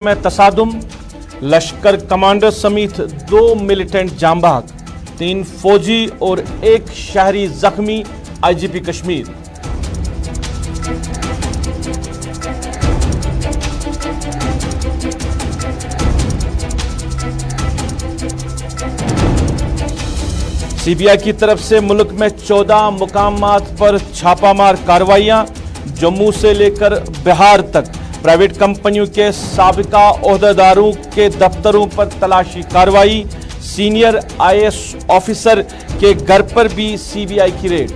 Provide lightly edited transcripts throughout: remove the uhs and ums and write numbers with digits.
में तसादुम, लश्कर कमांडर समेत 2 मिलिटेंट जान बहक, 3 फौजी और 1 शहरी जख्मी। आईजीपी कश्मीर। सीबीआई की तरफ से मुल्क में 14 मुकामात पर छापामार कार्रवाइयां। जम्मू से लेकर बिहार तक प्राइवेट कंपनियों के साबिका ओहदेदारों के दफ्तरों पर तलाशी कार्रवाई। सीनियर आईएएस ऑफिसर के घर पर भी सीबीआई की रेड।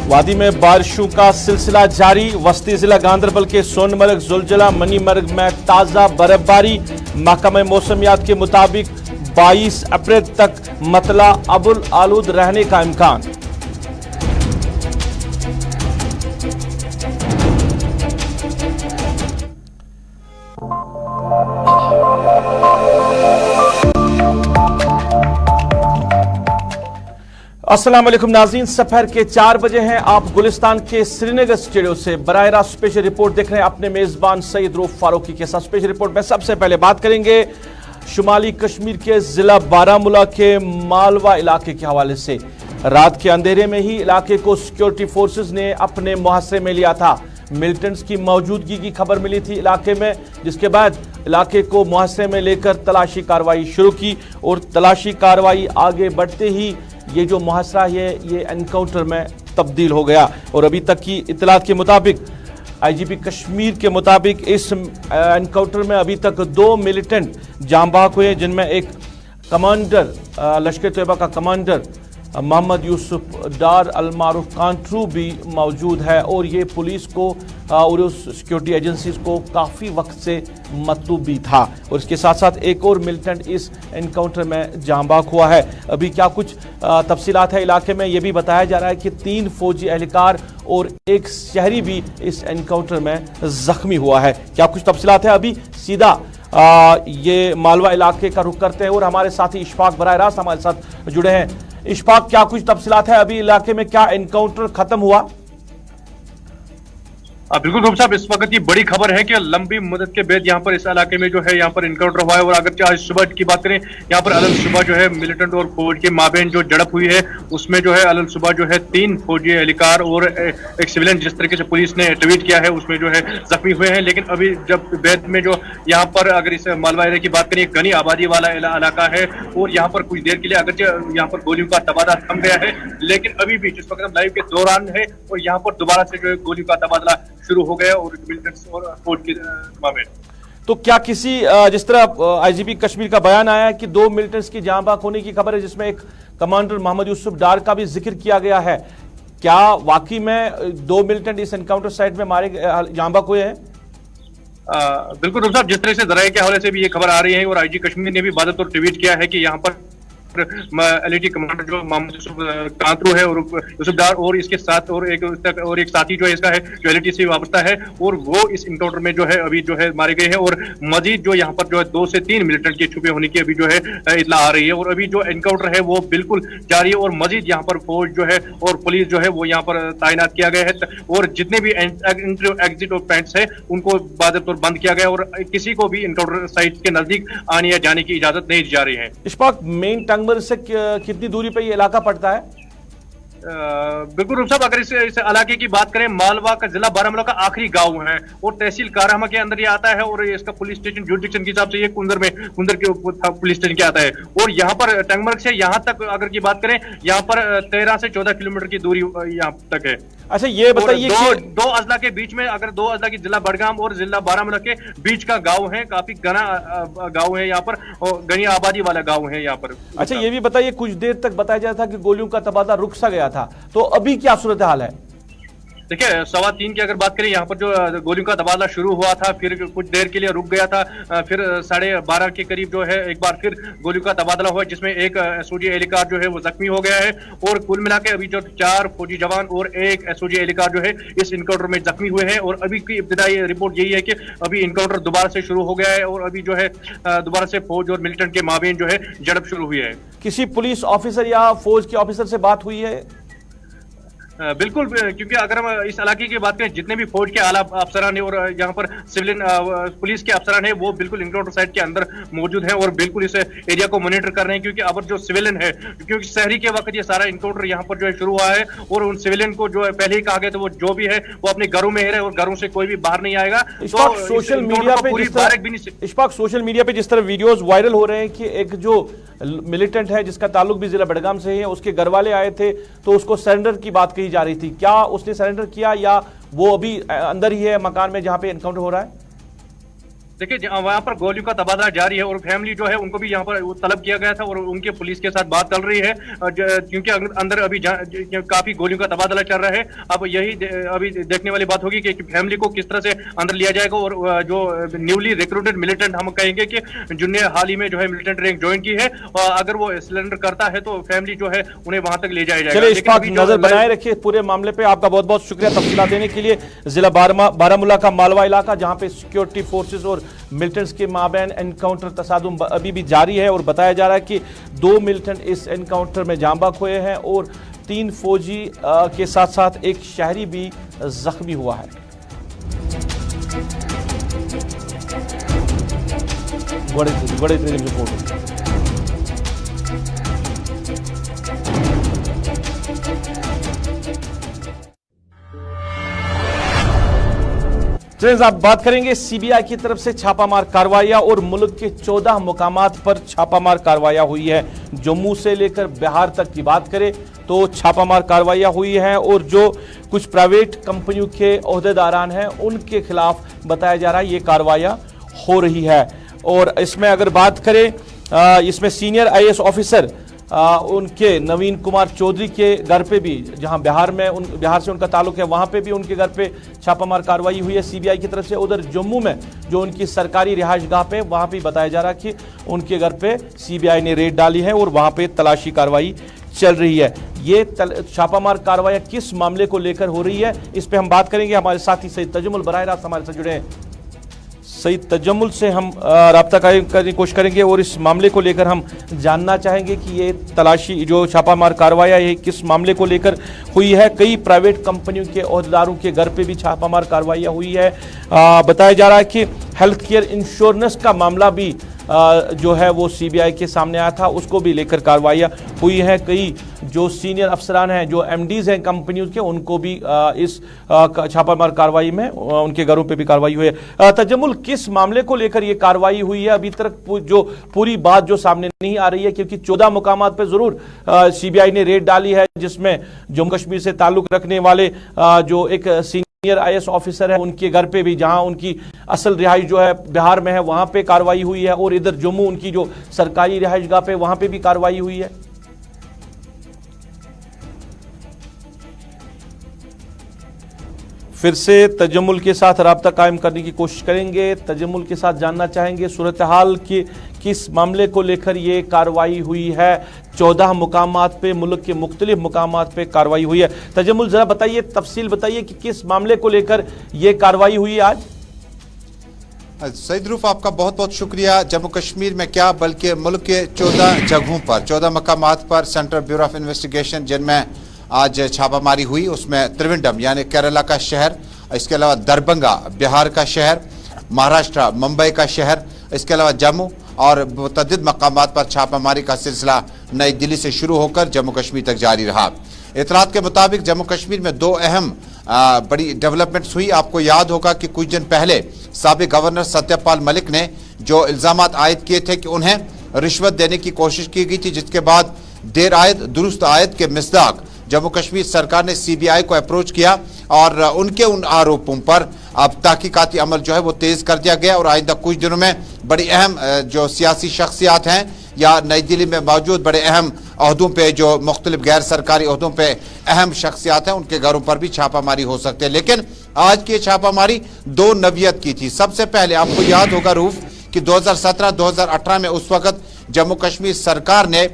वादी में बारिशों का सिलसिला जारी। वस्ती जिला गांधरबल के सोनमर्ग, जुलजला, मनीमर्ग में ताजा बर्फबारी। महकमा मौसमियात के मुताबिक 22 अप्रैल तक मतला अबुल आलूद रहने का इम्कान। अस्सलाम वालेकुम नाज़रीन, सफर के 4 बजे हैं। आप गुलिस्तान के श्रीनगर स्टूडियो से बराह रास्त स्पेशल रिपोर्ट देख रहे हैं अपने मेजबान सईद रऊफ फारूकी के साथ। स्पेशल रिपोर्ट में सबसे पहले बात करेंगे शुमाली कश्मीर के जिला बारामूला के मालवा इलाके के हवाले से। रात के अंधेरे में ही इलाके को सिक्योरिटी फोर्सेस ने अपने मुहासरे में लिया था। मिलिटेंट्स की मौजूदगी की खबर मिली थी इलाके में, जिसके बाद इलाके को मुहासरे में लेकर तलाशी कार्रवाई शुरू की और तलाशी कार्रवाई आगे बढ़ते ही ये जो मुहासरा है ये एनकाउंटर में तब्दील हो गया। और अभी तक की इत्तलात के मुताबिक, आईजीपी कश्मीर के मुताबिक, इस एनकाउंटर में अभी तक 2 मिलिटेंट जान बहक हुए, जिनमें एक कमांडर, लश्कर तैयबा का कमांडर मोहम्मद यूसुफ डार अल-मारूफ कांट्रू भी मौजूद है। और ये पुलिस को और उस सिक्योरिटी एजेंसीज को काफ़ी वक्त से मतलूब भी था। और इसके साथ साथ एक और मिलिटेंट इस एनकाउंटर में जान बहक हुआ है। अभी क्या कुछ तफसीलात है इलाके में, ये भी बताया जा रहा है कि 3 फौजी एहलकार और 1 शहरी भी इस एनकाउंटर में जख्मी हुआ है। क्या कुछ तफसीलात है, अभी सीधा ये मालवा इलाके का रुख करते हैं और हमारे साथी इशफाक बराह रास्त हमारे साथ जुड़े हैं। इशफाक, क्या कुछ तफसीलात है, अभी इलाके में क्या एनकाउंटर खत्म हुआ? बिल्कुल रूप साहब, इस वक्त की बड़ी खबर है कि लंबी मुद्दत के बाद यहाँ पर इस इलाके में जो है यहाँ पर इनकाउंटर हुआ है। और अगर आज सुबह की बात करें, यहाँ पर अलग सुबह जो है मिलिटेंट और फौज के माबेन जो झड़प हुई है, उसमें जो है अलग सुबह जो है 3 फौजी एहलकार और एक सिविलियन, जिस तरीके से पुलिस ने ट्वीट किया है, उसमें जो है जख्मी हुए हैं। लेकिन अभी जब बैद में जो यहाँ पर अगर इस मालवा एरिया की बात करें, घनी आबादी वाला इलाका है और यहाँ पर कुछ देर के लिए अगर यहाँ पर गोलियों का तबादला थम गया है, लेकिन अभी भी जिस वक्त लाइव के दौरान है और यहाँ पर दोबारा से जो है गोलियों का तबादला शुरू हो गया और मिलिटेंट्स और फौज के मामले। तो क्या किसी, जिस तरह आईजीपी कश्मीर का बयान आया है कि 2 मिलिटेंट्स की जान बहक होने की खबर है, जिसमें एक कमांडर मोहम्मद यूसुफ डार का भी जिक्र किया गया है, क्या वाकई में 2 मिलिटेंट इस एनकाउंटर साइट में मारे जान बहक हुए हैं? बिल्कुल रूप साहब, जिस तरह से जराये के हवाले से भी ये खबर आ रही है और आईजी कश्मीर ने भी बादतौर ट्वीट किया है कि यहाँ पर एलईटी कमांडर जो मोहम्मद यूसुफ कांतरू है और यूसुफ डार और इसके साथ और एक साथी जो है इसका है, जो एलईटी से वाबस्ता है, और वो इस इनकाउंटर में जो है अभी जो है मारे गए हैं। और मजीद जो यहाँ पर जो है 2 से 3 मिलिटेंट के छुपे होने की अभी जो है इत्तला आ रही है। और अभी जो एनकाउंटर है वो बिल्कुल जारी है और मजीद यहाँ पर फौज जो है और पुलिस जो है वो यहाँ पर तैनात किया गया है और जितने भी एग्जिट और पॉइंट्स है उनको बादतौर बंद किया गया और किसी को भी इनकाउंटर साइट के नजदीक आने या जाने की इजाजत नहीं दी जा रही है। इशफाक, मेन टंगमर्ग से कितनी दूरी पे ये इलाका पड़ता है? बिल्कुल रूप साहब, अगर इस इलाके की बात करें, मालवा का जिला बारामूला का आखिरी गांव है और तहसील कारहमा के अंदर ये आता है और इसका पुलिस स्टेशन जुरिडिक्शन के हिसाब से ये कुंदर के पुलिस स्टेशन के आता है। और यहाँ पर टंगमर्ग से यहाँ तक अगर की बात करें, यहाँ पर 13 से 14 किलोमीटर की दूरी यहाँ तक है। अच्छा, ये बताइए कि 2 अजला के बीच में, अगर 2 अजला की जिला बडगाम और जिला बारामूला के बीच का गाँव है, काफी घना गाँव है यहाँ पर और घनी आबादी वाला गाँव है यहाँ पर। अच्छा, ये भी बताइए, कुछ देर तक बताया जा रहा था कि गोलियों का तबादला रुक सा गया था, तो अभी क्या सूरत हाल है? देखिए 3:15 की अगर बात करें, यहाँ पर जो गोलियों का तबादला शुरू हुआ था, फिर कुछ देर के लिए रुक गया था, फिर 12:30 के करीब जो है एक बार फिर गोलियों का तबादला हुआ, जिसमें एक एसओजी एहलकार जो है वो जख्मी हो गया है। और कुल मिला के अभी जो 4 फौजी जवान और एक एसओजी एहलकार जो है इस इनकाउंटर में जख्मी हुए हैं। और अभी की इब्तिदाई रिपोर्ट यही है कि अभी इनकाउंटर दोबारा से शुरू हो गया है और अभी जो है दोबारा से फौज और मिलिटेंट के माबेन जो है झड़प शुरू हुई है। किसी पुलिस ऑफिसर या फौज के ऑफिसर से बात हुई है? बिल्कुल, क्योंकि अगर हम इस इलाके की बात करें, जितने भी फौज के आला अफसरान है और यहाँ पर सिविलियन पुलिस के अफसरान है, वो बिल्कुल इनकाउंटर साइट के अंदर मौजूद हैं और बिल्कुल इस एरिया को मॉनिटर कर रहे हैं। क्योंकि अब जो सिविलियन है, क्योंकि शहरी के वक्त ये सारा इनकाउंटर यहाँ पर जो है शुरू हुआ है और उन सिविलियन को जो है पहले ही कहा गया था वो जो भी है वो अपने घरों में ही रहे और घरों से कोई भी बाहर नहीं आएगा। तो सोशल मीडिया पे जिस तरह वीडियोस वायरल हो रहे हैं कि एक जो मिलिटेंट है जिसका ताल्लुक भी जिला बड़गाम से है, उसके घर वाले आए थे तो उसको सरेंडर की बात कही जा रही थी, क्या उसने सरेंडर किया या वो अभी अंदर ही है मकान में जहां पे एनकाउंटर हो रहा है? देखिए वहां पर गोलियों का तबादला जारी है और फैमिली जो है उनको भी यहाँ पर तलब किया गया था और उनके पुलिस के साथ बात चल रही है, क्योंकि अंदर अभी काफी गोलियों का तबादला चल रहा है। अब यही अभी देखने वाली बात होगी कि फैमिली को किस तरह से अंदर लिया जाएगा और जो न्यूली रिक्रूटेड मिलिटेंट हम कहेंगे कि जिनने हाल ही में जो है मिलिटेंट रैंक ज्वाइन की है, अगर वो सिलेंडर करता है तो फैमिली जो है उन्हें वहां तक ले जाया जाएगा। चलिए, इस बात नजर बनाए रखिए पूरे मामले पे। आपका बहुत बहुत शुक्रिया तफसीलात देने के लिए। जिला बारामूला का मालवा इलाका, जहां पे सिक्योरिटी फोर्सेज और मिलिटेंट्स के माबैन एनकाउंटर तसादुम अभी भी जारी है और बताया जा रहा है कि 2 मिलिटेंट इस एनकाउंटर में जान बाक हुए हैं और 3 फौजी के साथ साथ एक शहरी भी जख्मी हुआ है। बड़े रिपोर्ट। चलिए आप बात करेंगे सीबीआई की तरफ से छापामार कार्रवाइयां और मुल्क के 14 मुकामात पर छापामार कार्रवाइयां हुई है। जम्मू से लेकर बिहार तक की बात करें तो छापामार कार्रवाइयां हुई हैं और जो कुछ प्राइवेट कंपनियों के ओहदेदारान हैं उनके खिलाफ बताया जा रहा है ये कार्रवाइयां हो रही है। और इसमें अगर बात करें, इसमें सीनियर आईएएस ऑफिसर उनके नवीन कुमार चौधरी के घर पे भी, जहां बिहार से उनका ताल्लुक है, वहां पे भी उनके घर पे छापामार कार्रवाई हुई है सीबीआई की तरफ से। उधर जम्मू में जो उनकी सरकारी रिहाइशगाह पे, वहां पे बताया जा रहा है कि उनके घर पे सीबीआई ने रेड डाली है और वहां पे तलाशी कार्रवाई चल रही है। ये छापामार कार्रवाई किस मामले को लेकर हो रही है, इस पे हम बात करेंगे। हमारे साथी सईद तजम्मुल बराह रास्त हमारे साथ जुड़े हैं। सईद तजम्मुल से हम राब्ता करने की कोशिश करेंगे और इस मामले को लेकर हम जानना चाहेंगे कि ये तलाशी जो छापामार कार्रवाई है ये किस मामले को लेकर हुई है। कई प्राइवेट कंपनियों के ओहदेदारों के घर पे भी छापामार कार्रवाइयाँ हुई है। बताया जा रहा है कि हेल्थ केयर इंश्योरेंस का मामला भी जो है वो सीबीआई के सामने आया था, उसको भी लेकर कार्रवाइयाँ हुई हैं। कई जो सीनियर अफसरान हैं, जो एमडीज हैं कंपनियों के, उनको भी इस छापामार कार्रवाई में उनके घरों पे भी कार्रवाई हुई है। तजम्मुल, किस मामले को लेकर ये कार्रवाई हुई है? अभी तक जो पूरी बात जो सामने नहीं आ रही है, क्योंकि 14 मुकामात पे जरूर सीबीआई ने रेड डाली है, जिसमें जम्मू कश्मीर से ताल्लुक रखने वाले जो एक सीनियर आईएएस ऑफिसर है उनके घर पे भी, जहां उनकी असल रिहाइश जो है बिहार में है, वहां पे कार्रवाई हुई है और इधर जम्मू उनकी जो सरकारी रिहाइशगाह पे वहां पे भी कार्रवाई हुई है। फिर से तजम्मुल के साथ राब्ता कायम करने की कोशिश करेंगे। तजम्मुल के साथ जानना चाहेंगे सूरत हाल की, किस मामले को लेकर ये कार्रवाई हुई है। 14 मुकामात पे, मुल्क के मुख्तलिफ मुकामात पे कार्रवाई हुई है। तजम्मुल, जरा बताइए, तफसील बताइए कि किस मामले को लेकर ये कार्रवाई हुई आज। सईद रूफ, आपका बहुत बहुत शुक्रिया। जम्मू कश्मीर में क्या बल्कि मुल्क के 14 जगहों पर, 14 मकामात पर सेंट्रल ब्यूरो ऑफ इन्वेस्टिगेशन जिनमें आज छापामारी हुई, उसमें त्रिवेंद्रम यानी केरला का शहर, इसके अलावा दरभंगा बिहार का शहर, महाराष्ट्र मुंबई का शहर, इसके अलावा जम्मू और मुतअद्दिद मकामात पर छापामारी का सिलसिला नई दिल्ली से शुरू होकर जम्मू कश्मीर तक जारी रहा। इतलात के मुताबिक जम्मू कश्मीर में 2 अहम बड़ी डेवलपमेंट्स हुई। आपको याद होगा कि कुछ दिन पहले साबिक गवर्नर सत्यपाल मलिक ने जो इल्जामात आयद किए थे कि उन्हें रिश्वत देने की कोशिश की गई थी, जिसके बाद देर आयद दुरुस्त आयद के मिसदाक जम्मू कश्मीर सरकार ने सीबीआई को अप्रोच किया और उनके उन आरोपों पर अब तहकीकाती अमल जो है वो तेज कर दिया गया और आइंदा कुछ दिनों में बड़ी अहम जो सियासी शख्सियात हैं या नई दिल्ली में मौजूद बड़े अहम ओहदों पे, जो मुख्तलिफ गैर सरकारी ओहदों पे अहम शख्सियात हैं, उनके घरों पर भी छापामारी हो सकती है। लेकिन आज की छापामारी दो नवियत की थी। सबसे पहले आपको याद होगा रूफ कि 2017-2018 में उस वक्त जम्मू कश्मीर सरकार ने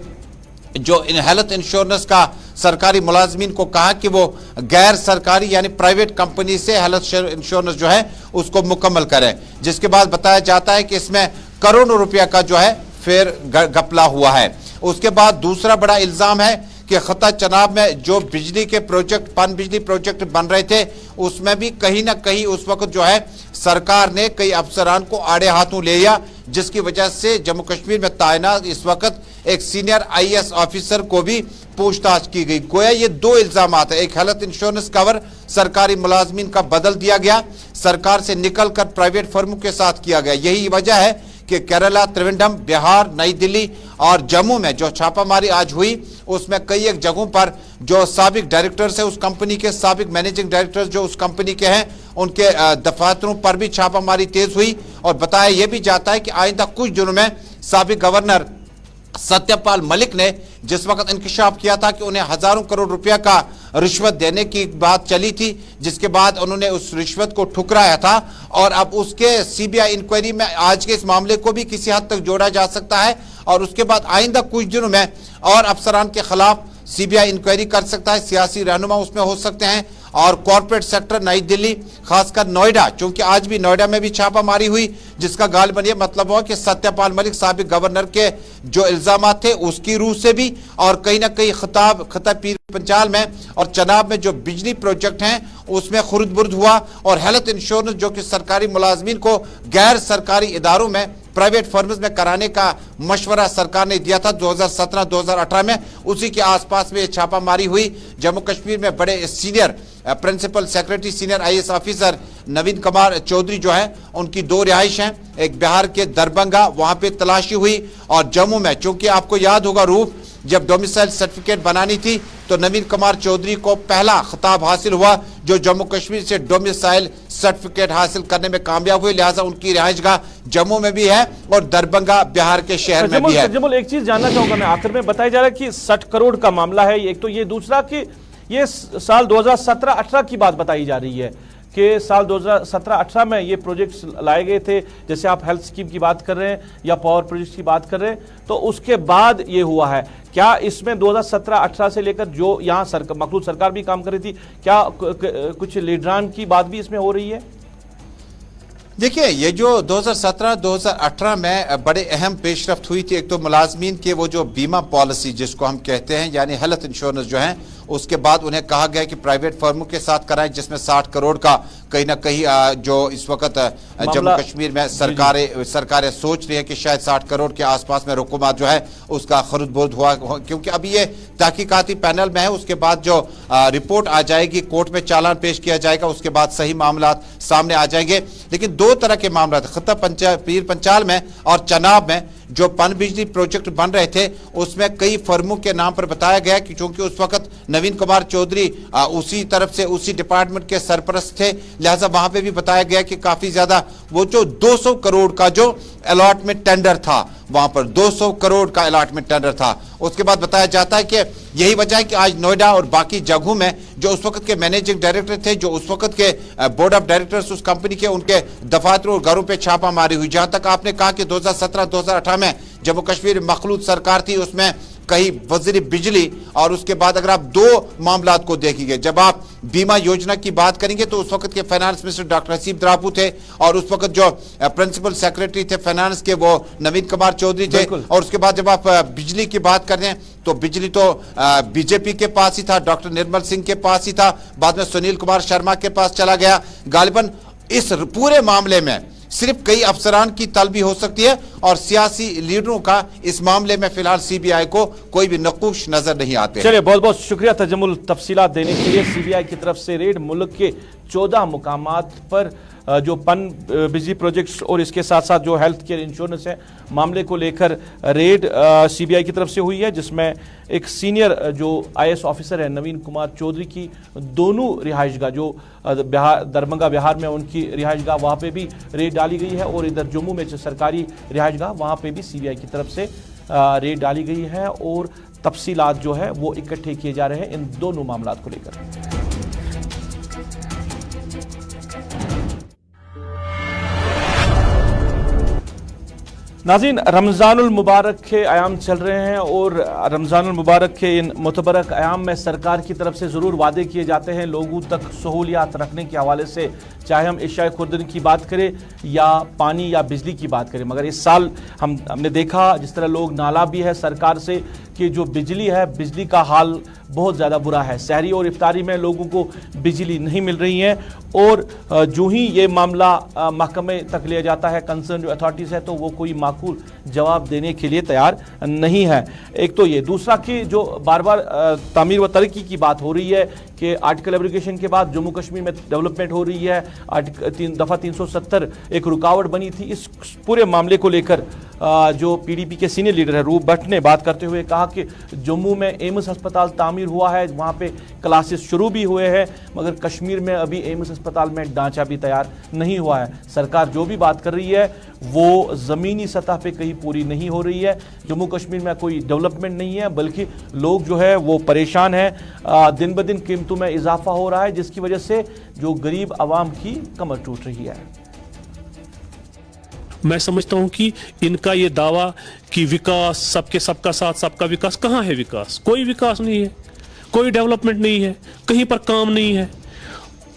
जो हेल्थ इंश्योरेंस का सरकारी मुलाजमीन को कहा कि वो गैर सरकारी यानी प्राइवेट कंपनी से हेल्थ इंश्योरेंस जो है उसको मुकम्मल करें, जिसके बाद बताया जाता है कि इसमें करोड़ों रुपया का जो है फिर घपला हुआ है। उसके बाद दूसरा बड़ा इल्जाम है कि खता चनाब में जो बिजली के प्रोजेक्ट, पन बिजली प्रोजेक्ट बन रहे थे, उसमें भी कहीं ना कहीं उस वक्त जो है सरकार ने कई अफसरान को आड़े हाथों ले लिया, जिसकी वजह से जम्मू कश्मीर में तैनात इस वक्त एक सीनियर आईएएस ऑफिसर को भी पूछताछ की गई। गोया ये दो इल्जाम है, एक हेल्थ इंश्योरेंस कवर सरकारी मुलाजमीन का बदल दिया गया, सरकार से निकलकर प्राइवेट फर्मों के साथ किया गया। यही वजह है कि केरला, त्रिवेंद्रम, बिहार, नई दिल्ली और जम्मू में जो छापामारी आज हुई उसमें कई एक जगहों पर जो साबिक डायरेक्टर्स है उस कंपनी के, साबिक मैनेजिंग डायरेक्टर्स जो उस कंपनी के हैं, उनके दफातरों पर भी छापामारी तेज हुई। और बताया यह भी जाता है कि आइंदा कुछ दिनों में साबिक गवर्नर सत्यपाल मलिक ने जिस वक्त इंकशाफ किया था कि उन्हें हजारों करोड़ रुपया का रिश्वत देने की बात चली थी, जिसके बाद उन्होंने उस रिश्वत को ठुकराया था और अब उसके सीबीआई इंक्वायरी में आज के इस मामले को भी किसी हद तक जोड़ा जा सकता है और उसके बाद आइंदा कुछ दिनों में और अफसरान के खिलाफ सीबीआई इंक्वायरी कर सकता है, सियासी रहनुमा उसमें हो सकते हैं। और कॉर्पोरेट सेक्टर नई दिल्ली, खासकर नोएडा, क्योंकि आज भी नोएडा में भी छापामारी हुई, जिसका गालिबन यह मतलब हुआ कि सत्यपाल मलिक साबिक गवर्नर के जो इल्जाम थे उसकी रूह से भी और कहीं ना कहीं खता पीर पंचाल में और चनाब में जो बिजली प्रोजेक्ट हैं उसमें खुर्द-बुर्द हुआ। और हेल्थ इंश्योरेंस जो कि सरकारी मुलाजमीन को गैर सरकारी इदारों में, प्राइवेट फर्म्स में कराने का मशवरा सरकार ने दिया था 2017-2018 में, उसी के आसपास में छापामारी हुई। जम्मू कश्मीर में बड़े senior principal secretary, senior IAS officer Naveen Kumar Chaudhary जो है, उनकी दो रिहाइश हैं, एक बिहार के दरभंगा, वहां पे तलाशी हुई और जम्मू में, चूंकि आपको याद होगा रूफ, जब डोमिसाइल सर्टिफिकेट बनानी थी तो नवीन कुमार चौधरी को पहला खिताब हासिल हुआ जो जम्मू कश्मीर से डोमिसाइल सर्टिफिकेट हासिल करने में कामयाब हुए, लिहाजा उनकी रिहाइशगाह जम्मू में भी है और दरभंगा बिहार के शहर में भी है। जमुल, एक चीज जानना चाहूंगा मैं आखिर में, बताया जा रहा है कि 60 करोड़ का मामला है एक, तो ये दूसरा कि ये साल 2017-18 की बात बताई जा रही है कि साल 2017-18 में ये प्रोजेक्ट्स लाए गए थे, जैसे आप हेल्थ स्कीम की बात कर रहे हैं या पावर प्रोजेक्ट्स की बात कर रहे हैं, तो उसके बाद ये हुआ है। क्या इसमें 2017-18 से लेकर जो यहाँ मखलूद सरकार भी काम कर रही थी, क्या कुछ लीडरान की बात भी इसमें हो रही है? देखिए, ये जो 2017-2018 में बड़े अहम पेशरफ्त हुई थी, एक तो मुलाजमीन के वो जो बीमा पॉलिसी जिसको हम कहते हैं यानी हेल्थ इंश्योरेंस जो है, उसके बाद उन्हें कहा गया कि प्राइवेट फर्मों के साथ कराएं, जिसमें 60 करोड़ का कहीं ना कहीं जो इस वक्त जम्मू कश्मीर में सरकारें सोच रही है कि शायद 60 करोड़ के आसपास में रकूमात जो है उसका खुर्द-बुर्द हुआ, क्योंकि अभी ये तहकीकाती पैनल में है। उसके बाद जो रिपोर्ट आ जाएगी, कोर्ट में चालान पेश किया जाएगा, उसके बाद सही मामला सामने आ जाएंगे। लेकिन दो तरह के मामला थे, खता पीर पंचाल में और चनाब में जो पन बिजली प्रोजेक्ट बन रहे थे उसमें कई फर्मों के नाम पर बताया गया कि चूंकि उस वक्त नवीन कुमार चौधरी उसी तरफ से उसी डिपार्टमेंट के सरपरस्त थे, लिहाजा वहां पे भी बताया गया कि काफी ज्यादा वो जो 200 करोड़ का जो अलॉटमेंट टेंडर था, वहां पर 200 करोड़ का अलॉटमेंट टेंडर था। उसके बाद बताया जाता है कि यही वजह है कि आज नोएडा और बाकी जगहों में जो उस वक्त के मैनेजिंग डायरेक्टर थे, जो उस वक्त के बोर्ड ऑफ डायरेक्टर्स उस कंपनी के, उनके दफातर और घरों पे छापा मारी हुई। जहां तक आपने कहा कि 2017-2018 में जम्मू कश्मीर मखलूद सरकार थी, उसमें कहीं वजीर बिजली और उसके बाद अगर आप दो मामला को देखेंगे, जब आप बीमा योजना की बात करेंगे तो उस वक्त के फाइनेंस मिनिस्टर डॉक्टर हसीब द्रापू थे और उस वक्त जो प्रिंसिपल सेक्रेटरी थे फाइनेंस के वो नवीन कुमार चौधरी थे। और उसके बाद जब आप बिजली की बात करते हैं तो बिजली तो बीजेपी के पास ही था, डॉक्टर निर्मल सिंह के पास ही था, बाद में सुनील कुमार शर्मा के पास चला गया। गालिबन इस पूरे मामले में सिर्फ कई अफसरान की तलबी हो सकती है और सियासी लीडरों का इस मामले में फिलहाल सीबीआई को कोई भी नकुश नजर नहीं आते। चलिए, बहुत बहुत शुक्रिया तजमुल तफसीलात देने के लिए। सीबीआई की तरफ से रेड मुल्क के 14 मुकामात पर जो पन बिजली प्रोजेक्ट्स और इसके साथ साथ जो हेल्थ केयर इंश्योरेंस है, मामले को लेकर रेड सीबीआई की तरफ से हुई है, जिसमें एक सीनियर जो आईएएस ऑफिसर है नवीन कुमार चौधरी की दोनों रिहाइशगाह जो दरभंगा बिहार में उनकी रिहाइशगाह, वहाँ पे भी रेड डाली गई है और इधर जम्मू में जो सरकारी रिहाइशगाह, वहाँ पे भी सीबीआई की तरफ से रेड डाली गई है और तफसीलात जो है वो इकट्ठे किए जा रहे हैं इन दोनों मामलात को लेकर। नाज़रीन, रमज़ानुल मुबारक के आयाम चल रहे हैं और रमज़ानुल मुबारक के इन मुतबरक आयाम में सरकार की तरफ से ज़रूर वादे किए जाते हैं लोगों तक सहूलियात रखने के हवाले से, चाहे हम इशाए खुर्दन की बात करें या पानी या बिजली की बात करें। मगर इस साल हमने देखा जिस तरह लोग नाला भी है सरकार से कि जो बिजली है, बिजली का हाल बहुत ज़्यादा बुरा है। सहरी और इफ्तारी में लोगों को बिजली नहीं मिल रही है और जो ही ये मामला महकमे तक लिया जाता है, कंसर्न जो अथॉरिटीज़ है, तो वो कोई माकूल जवाब देने के लिए तैयार नहीं है। एक तो ये, दूसरा कि जो बार बार तामीर व तरक्की की बात हो रही है कि आर्टिकल एब्रिगेशन के बाद जम्मू कश्मीर में डेवलपमेंट हो रही है, दफ़ा 370 एक रुकावट बनी थी। इस पूरे मामले को लेकर जो पीडीपी के सीनियर लीडर है रूप भट्ट ने बात करते हुए कहा कि जम्मू में एम्स अस्पताल तामीर हुआ है, वहाँ पे क्लासेस शुरू भी हुए हैं, मगर कश्मीर में अभी एम्स अस्पताल में ढांचा भी तैयार नहीं हुआ है। सरकार जो भी बात कर रही है वो ज़मीनी सतह पे कहीं पूरी नहीं हो रही है। जम्मू कश्मीर में कोई डेवलपमेंट नहीं है, बल्कि लोग जो है वो परेशान हैं। दिन ब दिन कीमतों में इजाफा हो रहा है, जिसकी वजह से जो गरीब आवाम की कमर टूट रही है। मैं समझता हूं कि इनका ये दावा कि विकास, सबके सबका साथ सबका विकास, कहां है विकास? कोई विकास नहीं है, कोई डेवलपमेंट नहीं है, कहीं पर काम नहीं है।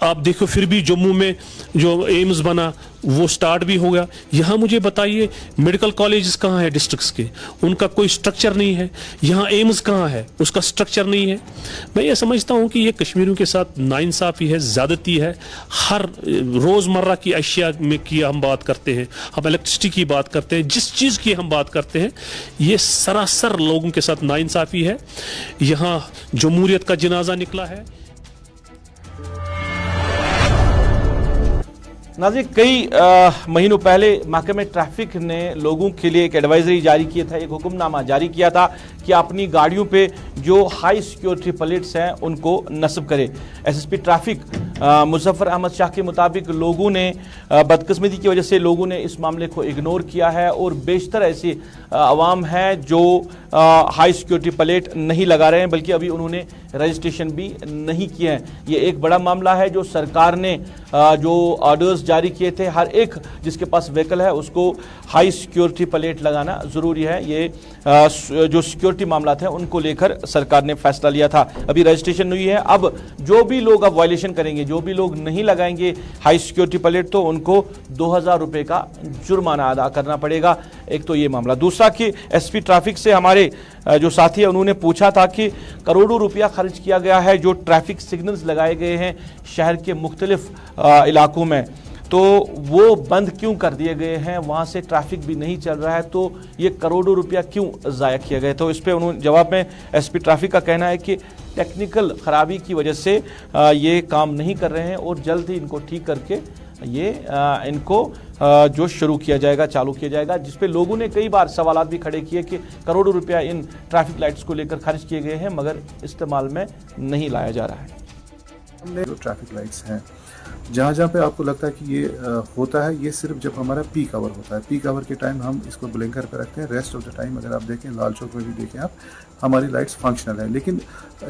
आप देखो फिर भी जम्मू में जो एम्स बना वो स्टार्ट भी हो गया। यहाँ मुझे बताइए मेडिकल कॉलेजेस कहाँ है डिस्ट्रिक्ट्स के, उनका कोई स्ट्रक्चर नहीं है। यहाँ एम्स कहाँ है, उसका स्ट्रक्चर नहीं है। मैं ये समझता हूँ कि ये कश्मीरियों के साथ नाइंसाफ़ी है, ज़्यादती है। हर रोज़मर्रा की अशिया में की हम बात करते हैं, हम इलेक्ट्रिसिटी की बात करते हैं, जिस चीज़ की हम बात करते हैं, ये सरासर लोगों के साथ नाइंसाफ़ी है। यहाँ जमहूरियत का जनाजा निकला है। नाज़रीन, कई महीनों पहले महकमे ट्रैफिक ने लोगों के लिए एक एडवाइजरी जारी किया था, एक हुक्मनामा जारी किया था कि अपनी गाड़ियों पे जो हाई सिक्योरिटी प्लेट्स हैं उनको नस्ब करे। एसएसपी ट्रैफिक मुजफ्फर अहमद शाह के मुताबिक लोगों ने बदकिस्मती की वजह से लोगों ने इस मामले को इग्नोर किया है और बेशतर ऐसी आवाम है जो हाई सिक्योरिटी प्लेट नहीं लगा रहे हैं, बल्कि अभी उन्होंने रजिस्ट्रेशन भी नहीं किए हैं। ये एक बड़ा मामला है जो सरकार ने जो ऑर्डर्स जारी किए थे, हर एक जिसके पास व्हीकल है उसको हाई सिक्योरिटी प्लेट लगाना ज़रूरी है। ये जो सिक्योरिटी मामला थे उनको लेकर सरकार ने फैसला लिया था। अभी रजिस्ट्रेशन नहीं है। अब जो भी लोग अब वायलेशन करेंगे, जो भी लोग नहीं लगाएंगे हाई सिक्योरिटी प्लेट, तो उनको 2000 रुपये का जुर्माना अदा करना पड़ेगा। एक तो ये मामला। दूसरा कि एसपी ट्रैफिक से हमारे जो साथी है उन्होंने पूछा था कि करोड़ों रुपया खर्च किया गया है जो ट्रैफिक सिग्नल्स लगाए गए हैं शहर के मुख्तलिफ इलाकों में, तो वो बंद क्यों कर दिए गए हैं, वहाँ से ट्रैफिक भी नहीं चल रहा है, तो ये करोड़ों रुपया क्यों ज़ाया किया गया? तो इस पर उन्होंने जवाब में एसपी ट्रैफिक का कहना है कि टेक्निकल ख़राबी की वजह से ये काम नहीं कर रहे हैं और जल्द ही इनको ठीक करके ये इनको जो शुरू किया जाएगा, चालू किया जाएगा। जिस पे लोगों ने कई बार सवाल भी खड़े किए कि करोड़ों रुपया इन ट्रैफिक लाइट्स को लेकर खर्च किए गए हैं मगर इस्तेमाल में नहीं लाया जा रहा है। हमने जो ट्रैफिक लाइट्स हैं जहाँ जहाँ पे आपको लगता है कि ये होता है, ये सिर्फ जब हमारा पीक आवर होता है, पीक आवर के टाइम हम इसको ब्लिंकर पे रखते हैं। रेस्ट ऑफ द टाइम अगर आप देखें, लाल चौक में भी देखें आप, हमारी लाइट्स फंक्शनल है। लेकिन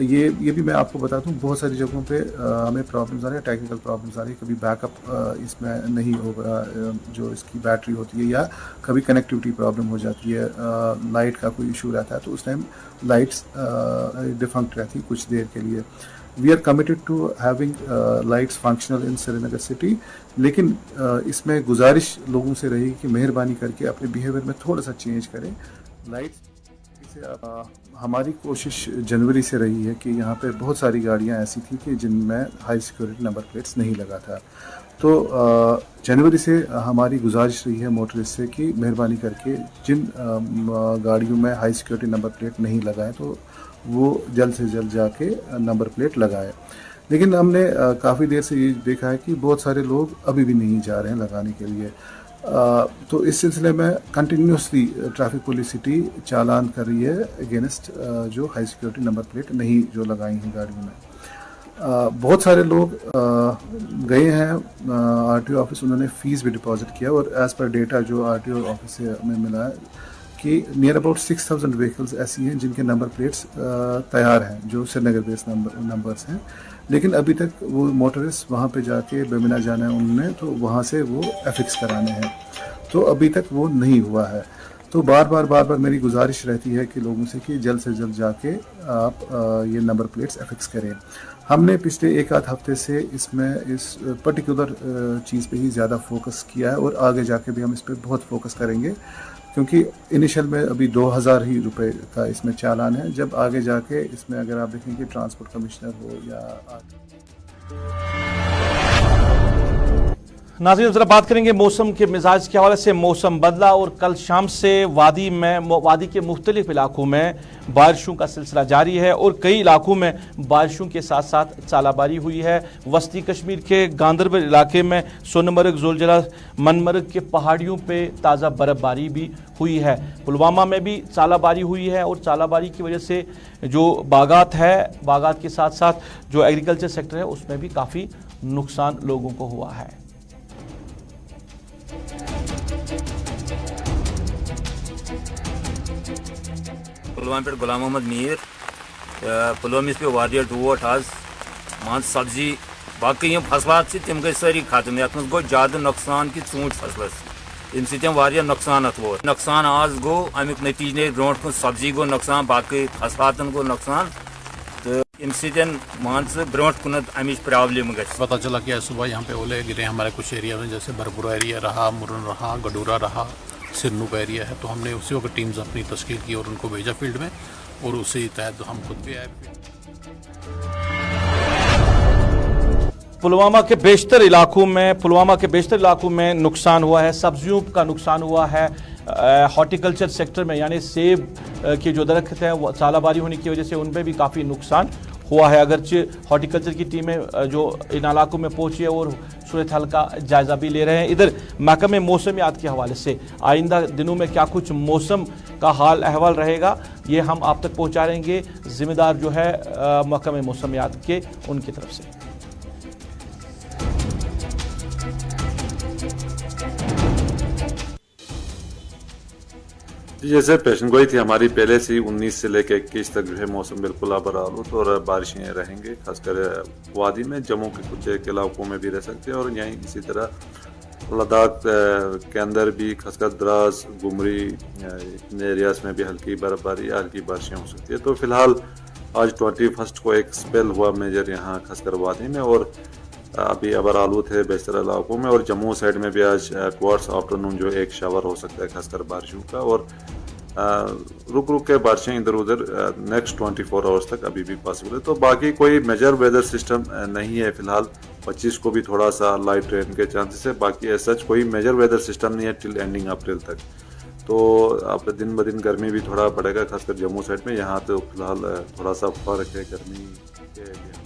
ये भी मैं आपको बताता हूँ, बहुत सारी जगहों पे हमें प्रॉब्लम्स आ रही है, टेक्निकल प्रॉब्लम्स आ रही है। कभी बैकअप इसमें नहीं होगा, जो इसकी बैटरी होती है, या कभी कनेक्टिविटी प्रॉब्लम हो जाती है, लाइट का कोई इशू रहता है, तो उस टाइम लाइट्स डिफंक्ट रहती है कुछ देर के लिए। We are committed to having lights functional in Srinagar city, लेकिन इसमें गुजारिश लोगों से रहेगी कि मेहरबानी करके अपने बिहेवियर में थोड़ा सा चेंज करें। लाइट्स हमारी कोशिश जनवरी से रही है कि यहाँ पे बहुत सारी गाड़ियाँ ऐसी थी कि जिनमें हाई सिक्योरिटी नंबर प्लेट्स नहीं लगा था, तो जनवरी से हमारी गुजारिश रही है मोटरिस्ट से कि मेहरबानी करके जिन गाड़ियों में हाई सिक्योरिटी नंबर प्लेट नहीं लगाए तो वो जल्द से जल्द जाके नंबर प्लेट लगाए। लेकिन हमने काफ़ी देर से ये देखा है कि बहुत सारे लोग अभी भी नहीं जा रहे हैं लगाने के लिए। तो इस सिलसिले में कंटिन्यूसली ट्रैफिक पुलिस सिटी चालान कर रही है अगेंस्ट जो हाई सिक्योरिटी नंबर प्लेट नहीं जो लगाई हैं गाड़ियों में। बहुत सारे लोग गए हैं आरटीओ ऑफिस, उन्होंने फ़ीस भी डिपॉजिट किया और एज़ पर डेटा जो आरटीओ ऑफिस से हमें मिला है, कि नियर अबाउट 6000 व्हीकल्स ऐसी हैं जिनके नंबर प्लेट्स तैयार हैं, जो श्रीनगर बेस्ड नंबर्स हैं, लेकिन अभी तक वो मोटरिस्ट वहाँ पे जाके बेमिना जाना है उनने, तो वहाँ से वो एफिक्स कराने हैं, तो अभी तक वो नहीं हुआ है। तो बार बार मेरी गुजारिश रहती है कि लोगों से कि जल्द से जल्द जाके आप ये नंबर प्लेट्स एफिक्स करें। हमने पिछले एक आध हफ्ते से इसमें इस पर्टिकुलर चीज़ पे ही ज़्यादा फोकस किया है और आगे जाके भी हम इस पर बहुत फोकस करेंगे, क्योंकि इनिशियल में अभी 2000 ही रुपए का इसमें चालान है। जब आगे जाके इसमें अगर आप देखें कि ट्रांसपोर्ट कमिश्नर हो या नाज़रीन, जरा बात करेंगे मौसम के मिजाज के हवाले से। मौसम बदला और कल शाम से वादी के मुख्तलिफ इलाकों में बारिशों का सिलसिला जारी है और कई इलाकों में बारिशों के साथ साथ चालाबारी हुई है। वस्ती कश्मीर के गांदरबल इलाके में सोनमर्ग, जोलजरा, मनमर्ग के पहाड़ियों पे ताज़ा बर्फबारी भी हुई है। पुलवामा में भी चालाबारी हुई है और चालाबारी की वजह से जो बागात के साथ साथ जो एग्रीकल्चर सेक्टर है उसमें भी काफ़ी नुकसान लोगों को हुआ है। पुलवामा पे गुलाम मोहम्मद मीर पुलवामा पे वारिया डूट आज मान सब्जी बाकी फसलात तम गई सारी खत्म। ये गो ज्यादा नुकसान कि ूंट फसलस अम नुकसान वोत। नुकसान आज गो अमुक नतीजे ब्रो कुन सब्जी गो नुकसान, बाकी फसलातन गो नुकसान, तो अम मान ब्रो कुन अमिच प्रॉब्लम गई। पता चला कि सुबह यहाँ पे ओले गिरे हमारे कुछ एरिया में, जैसे बरपुरा एरिया रहा, मुरन रहा, गडूरा रहा, सिरनूप एरिया है। तो हमने उसी वक्त टीम्स अपनी तश्कील की और उनको भेजा फील्ड में, और उसी तहत हम खुद भी आए। पुलवामा के बेशतर इलाकों में नुकसान हुआ है। सब्जियों का नुकसान हुआ है। हॉर्टिकल्चर सेक्टर में यानी सेब के जो दरख्त हैं वो चालाबारी होने की वजह से उन पर भी काफ़ी नुकसान हुआ है। अगरचे हॉर्टिकल्चर की टीमें जो इन इलाकों में पहुंची है और सूरत हाल का जायजा भी ले रहे हैं। इधर महकमे मौसमियात के हवाले से आइंदा दिनों में क्या कुछ मौसम का हाल अहवाल रहेगा, ये हम आप तक पहुंचा रहेंगे जिम्मेदार जो है महकमे मौसमियात के उनकी तरफ से। जैसे पेशन गोई थी हमारी पहले से 19 से लेकर 21 तक जो है मौसम बिल्कुल आबरालूद और बारिशें रहेंगे, खासकर वादी में, जम्मू के कुछ एक इलाकों में भी रह सकते हैं, और यहीं इसी तरह लद्दाख के अंदर भी खासकर द्रास, गुमरी इन एरियाज में भी हल्की बर्फबारी या हल्की बारिशें हो सकती है। तो फिलहाल आज 21 को एक स्पेल हुआ मेजर यहाँ खासकर वादी में, और अभी आबरालूद है बेशतर इलाकों में, और जम्मू साइड में भी आज टुवर्ड्स आफ्टरनून जो एक शावर हो सकता है खासकर बारिशों का, और रुक रुक के बारिशें इधर उधर नेक्स्ट 24 आवर्स तक अभी भी पॉसिबल है। तो बाकी कोई मेजर वेदर सिस्टम नहीं है फिलहाल। 25 को भी थोड़ा सा लाइट रेन के चांसेस है, बाकी ऐसा कोई मेजर वेदर सिस्टम नहीं है टिल एंडिंग अप्रैल तक। तो अब दिन ब दिन गर्मी भी थोड़ा बढ़ेगा खासकर जम्मू साइड में। यहाँ तो फिलहाल थोड़ा सा फर्क है गर्मी के।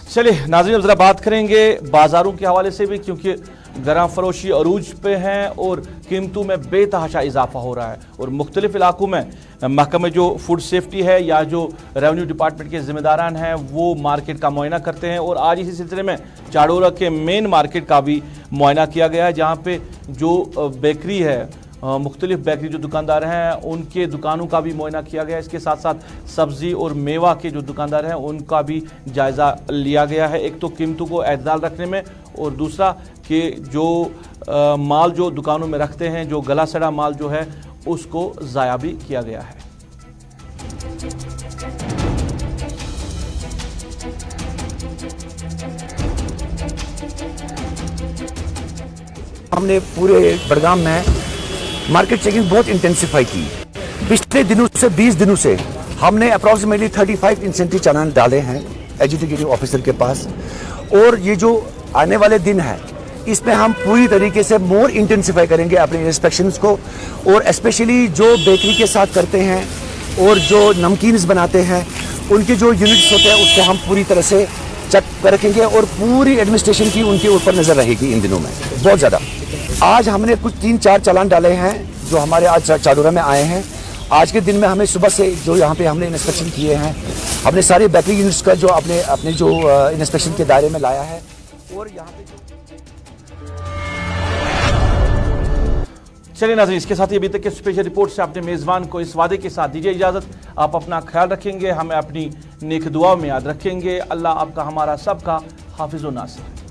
चलिए नाज़रीन, जरा बात करेंगे बाजारों के हवाले से भी, क्योंकि गरम फरोशी अरूज पे हैं और कीमतों में बेतहाशा इजाफा हो रहा है। और मुख्तलिफ इलाकों में महकमे जो फूड सेफ्टी है या जो रेवेन्यू डिपार्टमेंट के ज़िम्मेदारान हैं वो मार्केट का मुआयना करते हैं, और आज इसी सिलसिले में चाड़ोरा के मेन मार्केट का भी मुआयना किया गया है, जहाँ पे जो बेकरी है, मुख्तलिफ बेकरी जो दुकानदार हैं उनके दुकानों का भी मुआयना किया गया है। इसके साथ साथ सब्ज़ी और मेवा के जो दुकानदार हैं उनका भी जायज़ा लिया गया है। एक तो कीमतों को एतदाल रखने में, और दूसरा कि जो माल जो दुकानों में रखते हैं, जो गला सड़ा माल जो है उसको ज़ाया भी किया गया है। हमने पूरे बड़गाम में मार्केट चेकिंग बहुत इंटेंसिफाई की। पिछले दिनों से 20 दिनों से हमने अप्रॉक्सीमेटली 35 इंसेंटिव चालान डाले हैं एजुकेटिव ऑफिसर के पास, और ये जो आने वाले दिन है इसमें हम पूरी तरीके से मोर इंटेंसिफाई करेंगे अपने इंस्पेक्शंस को, और स्पेशली जो बेकरी के साथ करते हैं और जो नमकीन्स बनाते हैं उनके जो यूनिट्स होते हैं उसको हम पूरी तरह से चेक रखेंगे, और पूरी एडमिनिस्ट्रेशन की उनके ऊपर नजर रहेगी इन दिनों में बहुत ज़्यादा। आज हमने कुछ 3-4 चालान डाले हैं जो हमारे आज चाड़ोरा में आए हैं। आज के दिन में हमें सुबह से जो यहाँ पे हमने इंस्पेक्शन किए हैं, हमने सारे बेकरी यूनिट्स का जो अपने जो इंस्पेक्शन के दायरे में लाया है, और यहाँ पे चलिए नाज़रीन, इसके साथ ही अभी तक के स्पेशल रिपोर्ट से अपने मेज़बान को इस वादे के साथ दीजिए इजाज़त, आप अपना ख्याल रखेंगे, हमें अपनी नेक दुआ में याद रखेंगे। अल्लाह आपका हमारा सबका हाफिज़ व नासिर।